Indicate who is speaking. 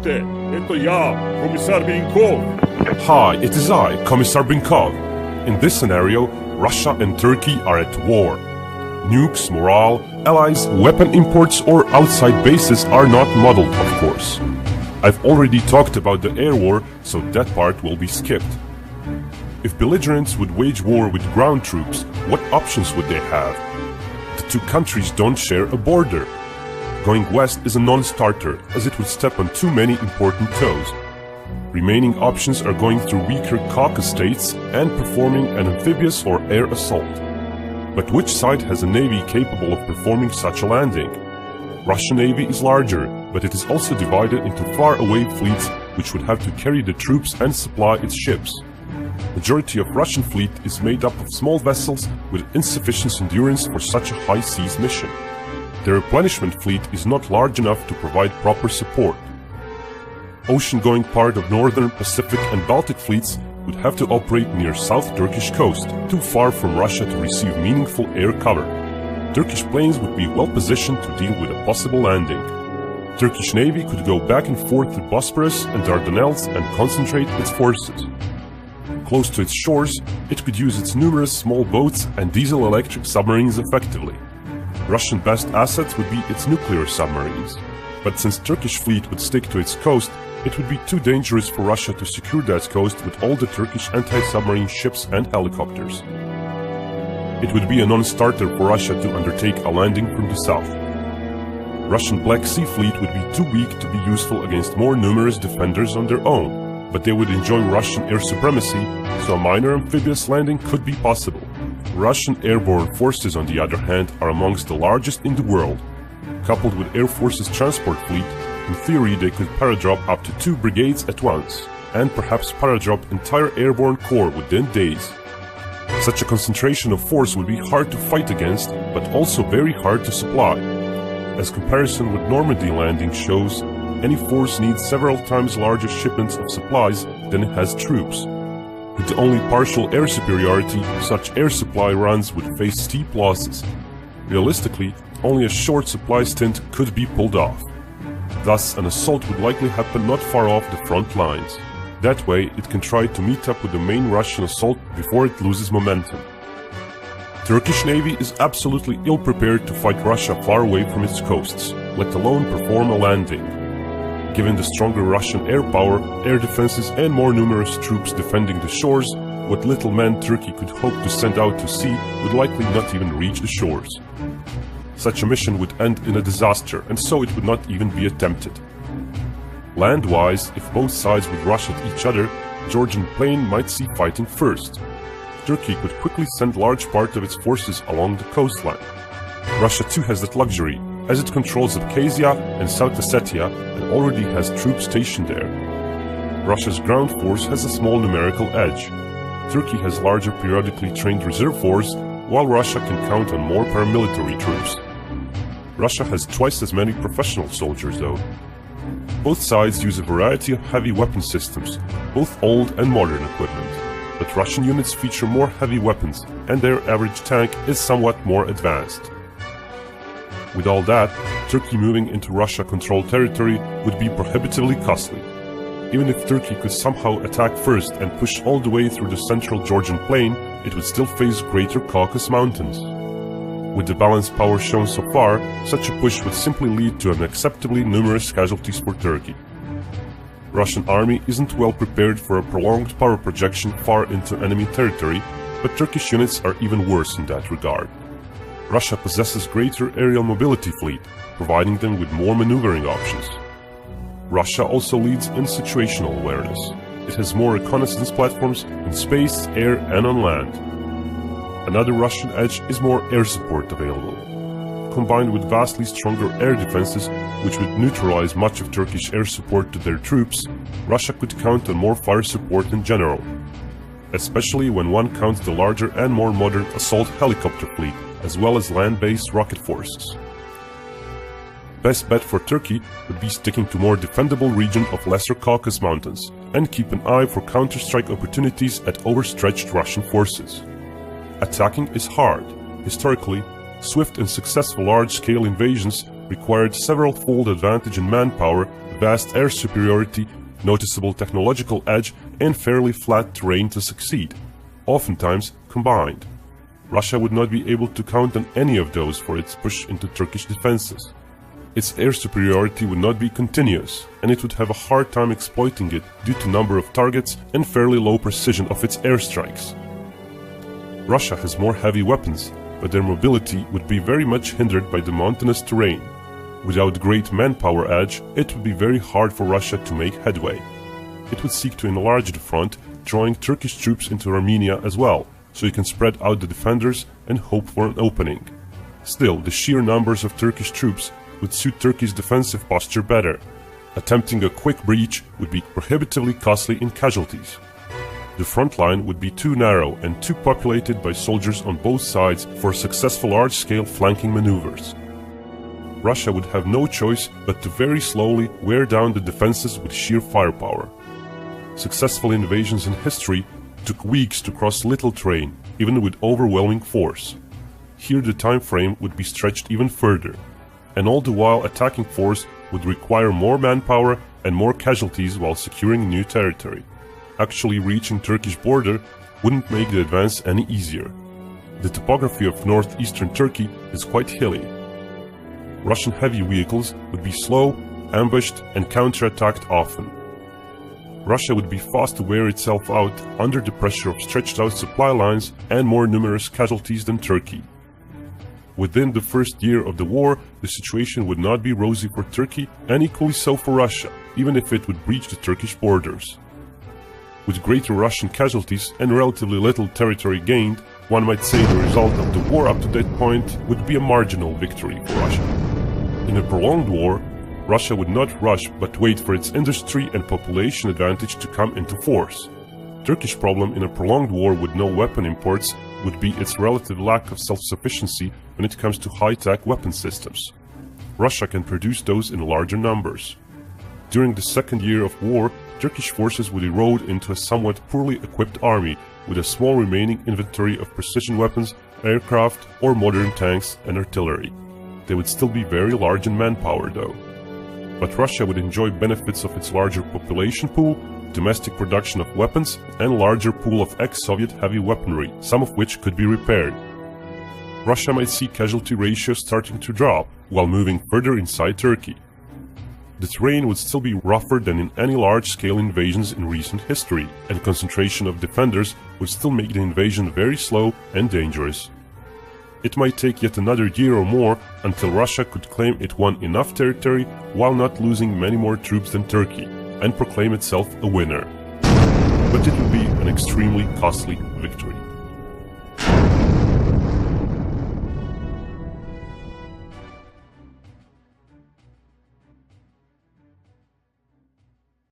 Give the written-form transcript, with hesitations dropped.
Speaker 1: Здравствуйте, это я, Комиссар Benkov.
Speaker 2: Hi, it is I, Commissar Benkov. In this scenario, Russia and Turkey are at war. Nukes, morale, allies, weapon imports or outside bases are not modeled, of course. I've already talked about the air war, so that part will be skipped. If belligerents would wage war with ground troops, what options would they have? The two countries don't share a border. Going west is a non-starter, as it would step on too many important toes. Remaining options are going through weaker Caucasus states and performing an amphibious or air assault. But which side has a navy capable of performing such a landing? Russian navy is larger, but it is also divided into far-away fleets which would have to carry the troops and supply its ships. Majority of Russian fleet is made up of small vessels with insufficient endurance for such a high seas mission. The replenishment fleet is not large enough to provide proper support. Ocean-going part of Northern, Pacific and Baltic fleets would have to operate near South Turkish coast, too far from Russia to receive meaningful air cover. Turkish planes would be well positioned to deal with a possible landing. Turkish Navy could go back and forth to Bosporus and Dardanelles and concentrate its forces. Close to its shores, it could use its numerous small boats and diesel-electric submarines effectively. Russian best assets would be its nuclear submarines. But since Turkish fleet would stick to its coast, it would be too dangerous for Russia to secure that coast with all the Turkish anti-submarine ships and helicopters. It would be a non-starter for Russia to undertake a landing from the south. Russian Black Sea fleet would be too weak to be useful against more numerous defenders on their own, but they would enjoy Russian air supremacy, so a minor amphibious landing could be possible. Russian airborne forces, on the other hand, are amongst the largest in the world. Coupled with Air Force's transport fleet, in theory they could paradrop up to 2 brigades at once, and perhaps paradrop entire airborne corps within days. Such a concentration of force would be hard to fight against, but also very hard to supply. As comparison with Normandy landing shows, any force needs several times larger shipments of supplies than it has troops. With only partial air superiority, such air supply runs would face steep losses. Realistically, only a short supply stint could be pulled off. Thus, an assault would likely happen not far off the front lines. That way, it can try to meet up with the main Russian assault before it loses momentum. Turkish Navy is absolutely ill-prepared to fight Russia far away from its coasts, let alone perform a landing. Given the stronger Russian air power, air defenses and more numerous troops defending the shores, what little men Turkey could hope to send out to sea would likely not even reach the shores. Such a mission would end in a disaster, and so it would not even be attempted. Land-wise, if both sides would rush at each other, Georgian plain might see fighting first. Turkey could quickly send large part of its forces along the coastline. Russia too has that luxury, as it controls Abkhazia and South Ossetia and already has troops stationed there. Russia's ground force has a small numerical edge. Turkey has larger periodically trained reserve force, while Russia can count on more paramilitary troops. Russia has twice as many professional soldiers though. Both sides use a variety of heavy weapon systems, both old and modern equipment, but Russian units feature more heavy weapons and their average tank is somewhat more advanced. With all that, Turkey moving into Russia-controlled territory would be prohibitively costly. Even if Turkey could somehow attack first and push all the way through the central Georgian plain, it would still face Greater Caucasus Mountains. With the balanced power shown so far, such a push would simply lead to unacceptably numerous casualties for Turkey. Russian army isn't well prepared for a prolonged power projection far into enemy territory, but Turkish units are even worse in that regard. Russia possesses greater aerial mobility fleet, providing them with more maneuvering options. Russia also leads in situational awareness. It has more reconnaissance platforms in space, air and on land. Another Russian edge is more air support available. Combined with vastly stronger air defenses, which would neutralize much of Turkish air support to their troops, Russia could count on more fire support in general, especially when one counts the larger and more modern assault helicopter fleet, as well as land-based rocket forces. Best bet for Turkey would be sticking to more defendable region of Lesser Caucasus Mountains and keep an eye for counter-strike opportunities at overstretched Russian forces. Attacking is hard. Historically, swift and successful large-scale invasions required several-fold advantage in manpower, vast air superiority, noticeable technological edge, and fairly flat terrain to succeed, oftentimes combined. Russia would not be able to count on any of those for its push into Turkish defenses. Its air superiority would not be continuous, and it would have a hard time exploiting it due to number of targets and fairly low precision of its airstrikes. Russia has more heavy weapons, but their mobility would be very much hindered by the mountainous terrain. Without great manpower edge, it would be very hard for Russia to make headway. It would seek to enlarge the front, drawing Turkish troops into Armenia as well, so it can spread out the defenders and hope for an opening. Still, the sheer numbers of Turkish troops would suit Turkey's defensive posture better. Attempting a quick breach would be prohibitively costly in casualties. The front line would be too narrow and too populated by soldiers on both sides for successful large-scale flanking maneuvers. Russia would have no choice but to very slowly wear down the defenses with sheer firepower. Successful invasions in history took weeks to cross little terrain, even with overwhelming force. Here the time frame would be stretched even further, and all the while attacking force would require more manpower and more casualties while securing new territory. Actually reaching Turkish border wouldn't make the advance any easier. The topography of northeastern Turkey is quite hilly. Russian heavy vehicles would be slow, ambushed, and counterattacked often. Russia would be fast to wear itself out under the pressure of stretched out supply lines and more numerous casualties than Turkey. Within the first year of the war, the situation would not be rosy for Turkey and equally so for Russia, even if it would breach the Turkish borders. With greater Russian casualties and relatively little territory gained, one might say the result of the war up to that point would be a marginal victory for Russia. In a prolonged war, Russia would not rush but wait for its industry and population advantage to come into force. Turkish problem in a prolonged war with no weapon imports would be its relative lack of self-sufficiency when it comes to high-tech weapon systems. Russia can produce those in larger numbers. During the second year of war, Turkish forces would erode into a somewhat poorly equipped army with a small remaining inventory of precision weapons, aircraft, or modern tanks and artillery. They would still be very large in manpower though. But Russia would enjoy benefits of its larger population pool, domestic production of weapons, and larger pool of ex-Soviet heavy weaponry, some of which could be repaired. Russia might see casualty ratios starting to drop while moving further inside Turkey. The terrain would still be rougher than in any large-scale invasions in recent history, and concentration of defenders would still make the invasion very slow and dangerous. It might take yet another year or more until Russia could claim it won enough territory while not losing many more troops than Turkey, and proclaim itself a winner. But it would be an extremely costly victory.